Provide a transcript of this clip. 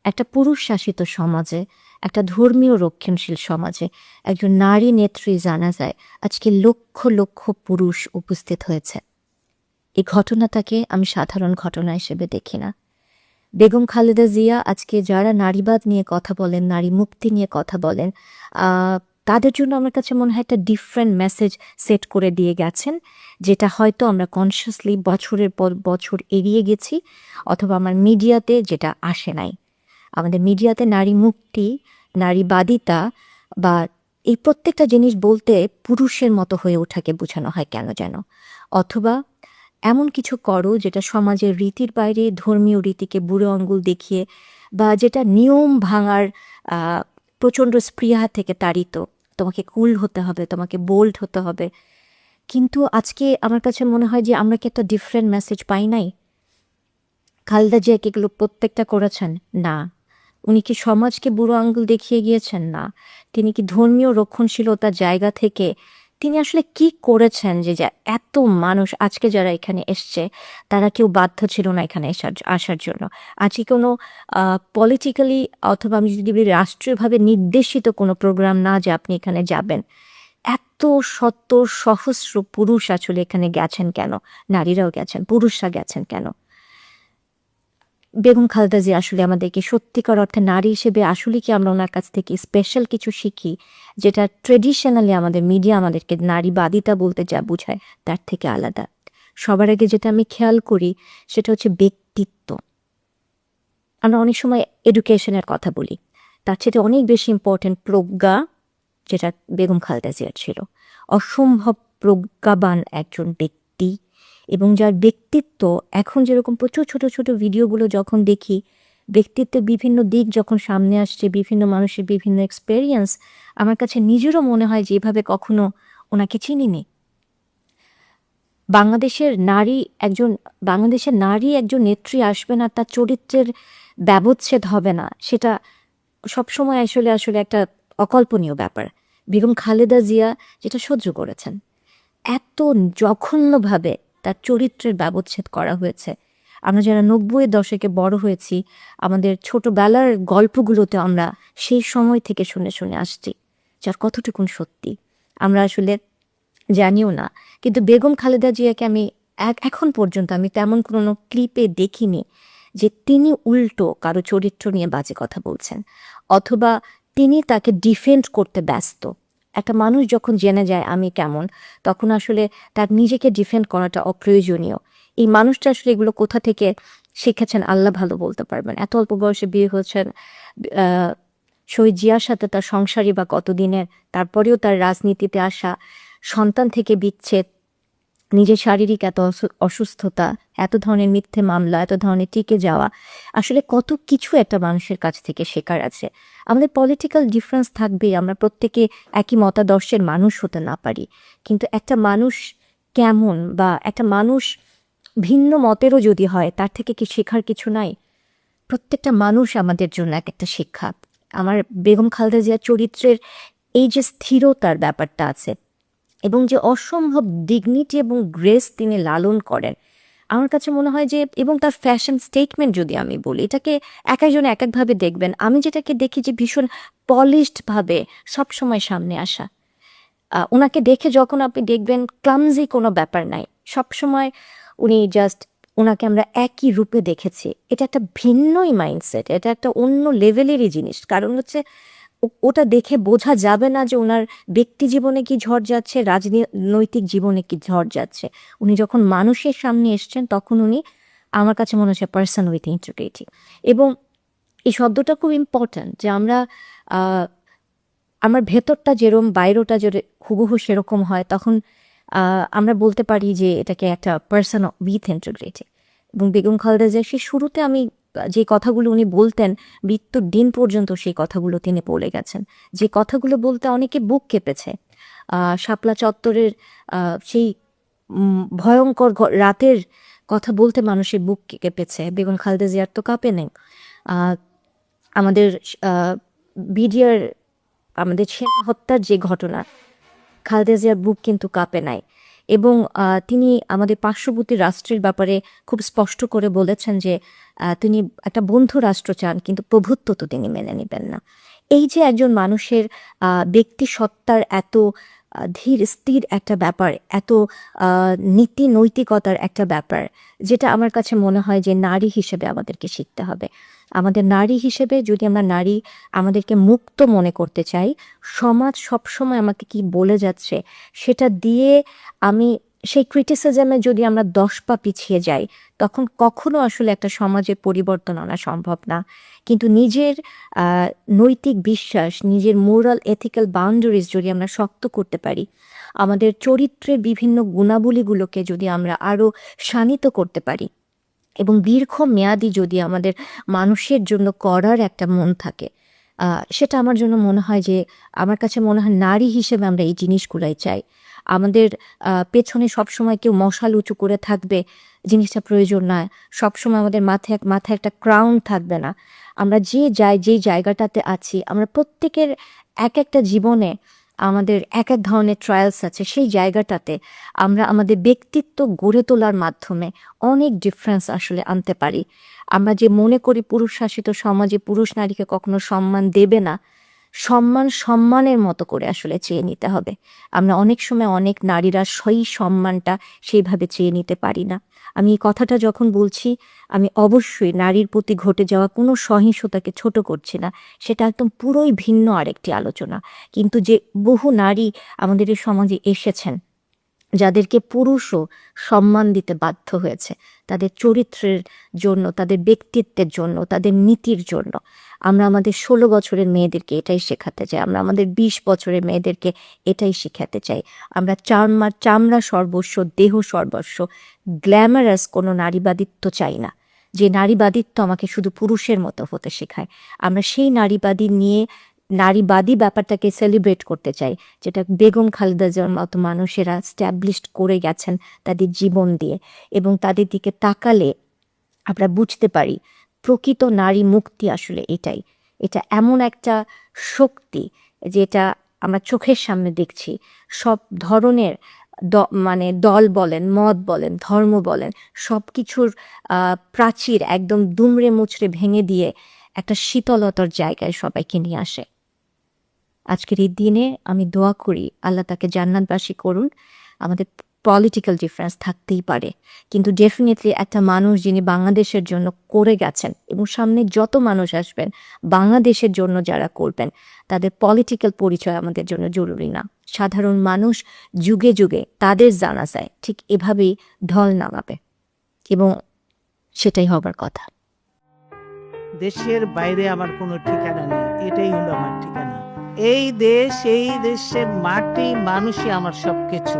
একটা পুরুষ শাসিত সমাজে, একটা ধর্মীয় রক্ষণশীল সমাজে একজন নারী নেত্রী জানাজায় আজকে লক্ষ লক্ষ পুরুষ উপস্থিত হয়েছে। এই ঘটনাটাকে আমি সাধারণ ঘটনা হিসেবে দেখি না। বেগম খালেদা জিয়া আজকে যারা নারীবাদ নিয়ে কথা বলেন, নারী মুক্তি নিয়ে কথা বলেন, তাদের জন্য আমার কাছে মনে হয় একটা ডিফারেন্ট মেসেজ সেট করে দিয়ে গেছেন, যেটা হয়তো আমরা কনসিয়াসলি বছরের পর বছর এড়িয়ে গেছি, অথবা আমার মিডিয়াতে যেটা আসে নাই। আমাদের মিডিয়াতে নারী মুক্তি, নারীবাদিতা বা এই প্রত্যেকটা জিনিস বলতে পুরুষের মতো হয়ে ওঠাকে বোঝানো হয় কেন যেন, অথবা এমন কিছু করো যেটা সমাজের রীতির বাইরে, ধর্মীয় রীতিকে বুড়ো আঙ্গুল দেখিয়ে, বা যেটা নিয়ম ভাঙার প্রচণ্ড স্পৃহা থেকে তাড়িত। তোমাকে কুল হতে হবে, তোমাকে বোল্ড হতে হবে। কিন্তু আজকে আমার কাছে মনে হয় যে আমরা কি একটা ডিফারেন্ট মেসেজ পাই নাই? খালেদা জিয়া কি এগুলো প্রত্যেকটা করেছেন? না। উনি কি সমাজকে বুড়ো আঙ্গুল দেখিয়ে গিয়েছেন? না। তিনি কি ধর্মীয় রক্ষণশীলতার জায়গা থেকে তিনি আসলে কি করেছেন যে এত মানুষ আজকে যারা এখানে এসছে তারা কেউ বাধ্য ছিল না এখানে আসার জন্য? আজকে কোনো পলিটিক্যালি, অথবা আমি যদি বলি রাষ্ট্রীয়ভাবে নির্দেশিত কোনো প্রোগ্রাম না যে আপনি এখানে যাবেন, এত শত সহস্র পুরুষ আসলে এখানে গেছেন কেন? নারীরাও গেছেন, পুরুষরা গেছেন কেন? বেগম খালেদা জিয়া আসলে আমাদেরকে সত্যিকার অর্থে নারী হিসেবে আসলে কি আমরা ওনার কাছ থেকে স্পেশাল কিছু শিখি, যেটা ট্রেডিশনালি আমাদের মিডিয়া আমাদেরকে নারীবাদিতা বলতে যা বোঝায় তার থেকে আলাদা? সবার আগে যেটা আমি খেয়াল করি সেটা হচ্ছে ব্যক্তিত্ব। আমরা অনেক সময় এডুকেশনের কথা বলি, তার চেয়ে অনেক বেশি ইম্পর্টেন্ট প্রজ্ঞা, যেটা বেগম খালেদা জিয়ার ছিল। অসম্ভব প্রজ্ঞাবান একজন ব্যক্তি, এবং যার ব্যক্তিত্ব এখন যেরকম প্রচুর ছোট ছোট ভিডিওগুলো যখন দেখি, ব্যক্তিত্বের বিভিন্ন দিক যখন সামনে আসছে, বিভিন্ন মানুষের বিভিন্ন এক্সপেরিয়েন্স, আমার কাছে নিজেরও মনে হয় যে এভাবে কখনো ওনাকে চিনিনি। বাংলাদেশের নারী একজন নেত্রী আসবেন আর তার চরিত্রের ব্যবচ্ছেদ হবে না, সেটা সবসময় আসলে আসলে একটা অকল্পনীয় ব্যাপার। বেগম খালেদা জিয়া যেটা সহ্য করেছেন, এত জঘন্যভাবে তার চরিত্রের ব্যবচ্ছেদ করা হয়েছে। আমরা যারা 90-এর দশকে বড় হয়েছি, আমাদের ছোটবেলার গল্পগুলোতে আমরা সেই সময় থেকে শুনে শুনে আসছি, যার কতটুকুন সত্যি আমরা আসলে জানিও না। কিন্তু বেগম খালেদা জিয়াকে আমি এখন পর্যন্ত আমি তেমন কোনো ক্লিপে দেখিনি যে তিনি উল্টো কারো চরিত্র নিয়ে বাজে কথা বলছেন, অথবা তিনি তাকে ডিফেন্ড করতে ব্যস্ত। একটা মানুষ যখন জেনে যায় আমি কেমন, তখন আসলে তার নিজেকে ডিফেন্ড করাটা অপ্রয়োজনীয়। এই মানুষটা আসলে এগুলো কোথা থেকে শিখেছেন আল্লাহ ভালো বলতে পারবেন। এত অল্প বয়সে বিয়ে হয়েছেন, শহীদ জিয়ার সাথে তার সংসারই বা কতদিনের, তারপরেও তার রাজনীতিতে আসা, সন্তান থেকে বিচ্ছেদ, নিজের শারীরিক এত অসুস্থতা, এত ধরনের মিথ্যে মামলা, এত ধরনের টিকে যাওয়া, আসলে কত কিছু একটা মানুষের কাছ থেকে শেখার আছে। আমাদের পলিটিক্যাল ডিফারেন্স থাকবেই, আমরা প্রত্যেকে একই মতাদর্শের মানুষ হতে না পারি, কিন্তু একটা মানুষ কেমন, বা একটা মানুষ ভিন্ন মতেরও যদি হয়, তার থেকে কি শেখার কিছু নাই? প্রত্যেকটা মানুষ আমাদের জন্য এক একটা শিক্ষা। আমার বেগম খালেদা জিয়ার চরিত্রের এই যে স্থিরতার ব্যাপারটা আছে, এবং যে অসম্ভব ডিগনিটি এবং গ্রেস তিনি লালন করেন, আমার কাছে মনে হয় যে, এবং তার ফ্যাশন স্টেটমেন্ট যদি আমি বলি, এটাকে এক একজন এক একভাবে দেখবেন, আমি যেটাকে দেখি যে ভীষণ পলিশডভাবে সবসময় সামনে আসা। ওনাকে দেখে যখন আপনি দেখবেন ক্লামজি কোনো ব্যাপার নাই, সবসময় উনি জাস্ট, ওনাকে আমরা একই রূপে দেখেছি। এটা একটা ভিন্নই মাইন্ডসেট, এটা একটা অন্য লেভেলেরই জিনিস। কারণ হচ্ছে ওটা দেখে বোঝা যাবে না যে ওনার ব্যক্তি জীবনে কি ঝড় যাচ্ছে, রাজনৈতিক জীবনে কি ঝড় যাচ্ছে। উনি যখন মানুষের সামনে এসছেন তখন উনি, আমার কাছে মনে হচ্ছে, পার্সন উইথ ইন্টিগ্রিটি। এবং এই শব্দটা খুব ইম্পর্ট্যান্ট, যে আমার ভেতরটা যেরকম বাইরেটা যদি হুবহু সেরকম হয়, তখন আমরা বলতে পারি যে এটাকে একটা পার্সন উইথ ইন্টিগ্রিটি। এবং বেগম খালেদা জিয়া সে শুরুতে আমি যে কথাগুলো উনি বলতেন, মৃত্যুর দিন পর্যন্ত সেই কথাগুলো তিনি বলে গেছেন, যে কথাগুলো বলতে অনেকে বুক কেঁপেছে। শাপলা চত্বরের সেই ভয়ঙ্কর রাতের কথা বলতে মানুষের বুক কেঁপেছে, বেগম খালেদা জিয়ার তো কাঁপে নেই। আমাদের আমাদের সেনা হত্যার যে ঘটনা, খালেদা জিয়ার বুক কিন্তু কাঁপে নাই। এবং তিনি আমাদের পার্শ্ববর্তী রাষ্ট্রের ব্যাপারে খুব স্পষ্ট করে বলেছেন যে তিনি একটা বন্ধু রাষ্ট্র চান, কিন্তু প্রভুত্ব তো তিনি মেনে নেবেন না। এই যে একজন মানুষের ব্যক্তি সত্তার এত ধীর স্থির একটা ব্যাপার, এত নীতি নৈতিকতার একটা ব্যাপার, যেটা আমার কাছে মনে হয় যে নারী হিসেবে আমাদেরকে শিখতে হবে। আমাদের নারী হিসেবে যদি আমরা আমাদেরকে মুক্ত মনে করতে চাই, সমাজ সবসময় আমাকে কি বলে যাচ্ছে সেটা দিয়ে আমি সেই ক্রিটিসিজমে যদি আমরা 10 পা পিছিয়ে যাই, তখন কখনো আসলে একটা সমাজের পরিবর্তন আনা সম্ভব না। কিন্তু নিজের নৈতিক বিশ্বাস, নিজের মোরাল এথিক্যাল বাউন্ডারিজ যদি আমরা শক্ত করতে পারি, আমাদের চরিত্রের বিভিন্ন গুণাবলীগুলোকে যদি আমরা আরও শানিত করতে পারি, এবং দীর্ঘমেয়াদী যদি আমাদের মানুষের জন্য করার একটা মন থাকে, সেটা আমার জন্য মনে হয় যে, আমার কাছে মনে হয় নারী হিসেবে আমরা এই জিনিসগুলাই চাই। আমাদের পেছনে সবসময় কেউ মশাল উঁচু করে থাকবে, জিনিসটা প্রয়োজন নয়। সবসময় আমাদের মাথায় একটা ক্রাউন থাকবে না। আমরা যেই জায়গাটাতে আছি, আমরা প্রত্যেকের এক একটা জীবনে আমাদের এক এক ধরনের ট্রায়ালস আছে। সেই জায়গাটাতে আমরা আমাদের ব্যক্তিত্ব গড়ে তোলার মাধ্যমে অনেক ডিফারেন্স আসলে আনতে পারি। আমরা যে মনে করি পুরুষ শাসিত সমাজে পুরুষ নারীকে কখনো সম্মান দেবে না, সম্মানের মতো করে আসলে চেয়ে নিতে হবে। আমরা অনেক সময় অনেক নারীরা সেই সম্মানটা সেইভাবে চেয়ে নিতে পারি না। আমি এই কথাটা যখন বলছি, আমি অবশ্যই নারীর প্রতি ঘটে যাওয়া কোনো সহিংসতাকে ছোট করছি না। সেটা একদম পুরোই ভিন্ন আরেকটি আলোচনা। কিন্তু যে বহু নারী আমাদের এই সমাজে এসেছেন, যাদেরকে পুরুষও সম্মান দিতে বাধ্য হয়েছে তাদের চরিত্রের জন্য, তাদের ব্যক্তিত্বের জন্য, তাদের নীতির জন্য, আমরা আমাদের 16 বছরের মেয়েদেরকে এটাই শেখাতে চাই। আমরা আমাদের 20 বছরের মেয়েদেরকে এটাই শেখাতে চাই। আমরা চামড়া সর্বস্ব, দেহ সর্বস্ব, গ্ল্যামারাস কোনো নারীবাদিত্ব চাই না, যে নারীবাদিত্ব আমাকে শুধু পুরুষের মতো হতে শেখায়। আমরা সেই নারীবাদী ব্যাপারটাকে সেলিব্রেট করতে চাই, যেটা বেগম খালেদা জিয়ার মতো মানুষেরা স্ট্যাবলিশড করে গেছেন তাদের জীবন দিয়ে। এবং তাদের দিকে তাকালে আমরা বুঝতে পারি প্রকৃত নারী মুক্তি আসলে এটাই। এটা এমন একটা শক্তি যেটা আমরা চোখের সামনে দেখছি। সব ধরনের মানে দল বলেন, মত বলেন, ধর্ম বলেন, সব কিছুর প্রাচীর একদম দুমড়ে মুচড়ে ভেঙে দিয়ে একটা শীতলতার জায়গায় সবাইকে নিয়ে আসে। আজকের এই দিনে আমি দোয়া করি আল্লাহ তাকে জান্নাতবাসী করুন। আমাদের পলিটিক্যাল ডিফারেন্স থাকতেই পারে, কিন্তু ডেফিনেটলি একটা মানুষ যিনি বাংলাদেশের জন্য করে গেছেন, এবং সামনে যত মানুষ আসবেন বাংলাদেশের জন্য যারা করবেন, তাদের পলিটিক্যাল পরিচয় আমাদের জন্য জরুরি না। সাধারণ মানুষ যুগে যুগে তাদের জানা যায় ঠিক এভাবেই ঢল নামাবে, এবং সেটাই হবার কথা। দেশের বাইরে আমার কোনো ঠিকানা নেই, এটাই হলো আমার ঠিকানা। এই দেশ, এই দেশের মাটি, মানুষই আমার সবকিছু।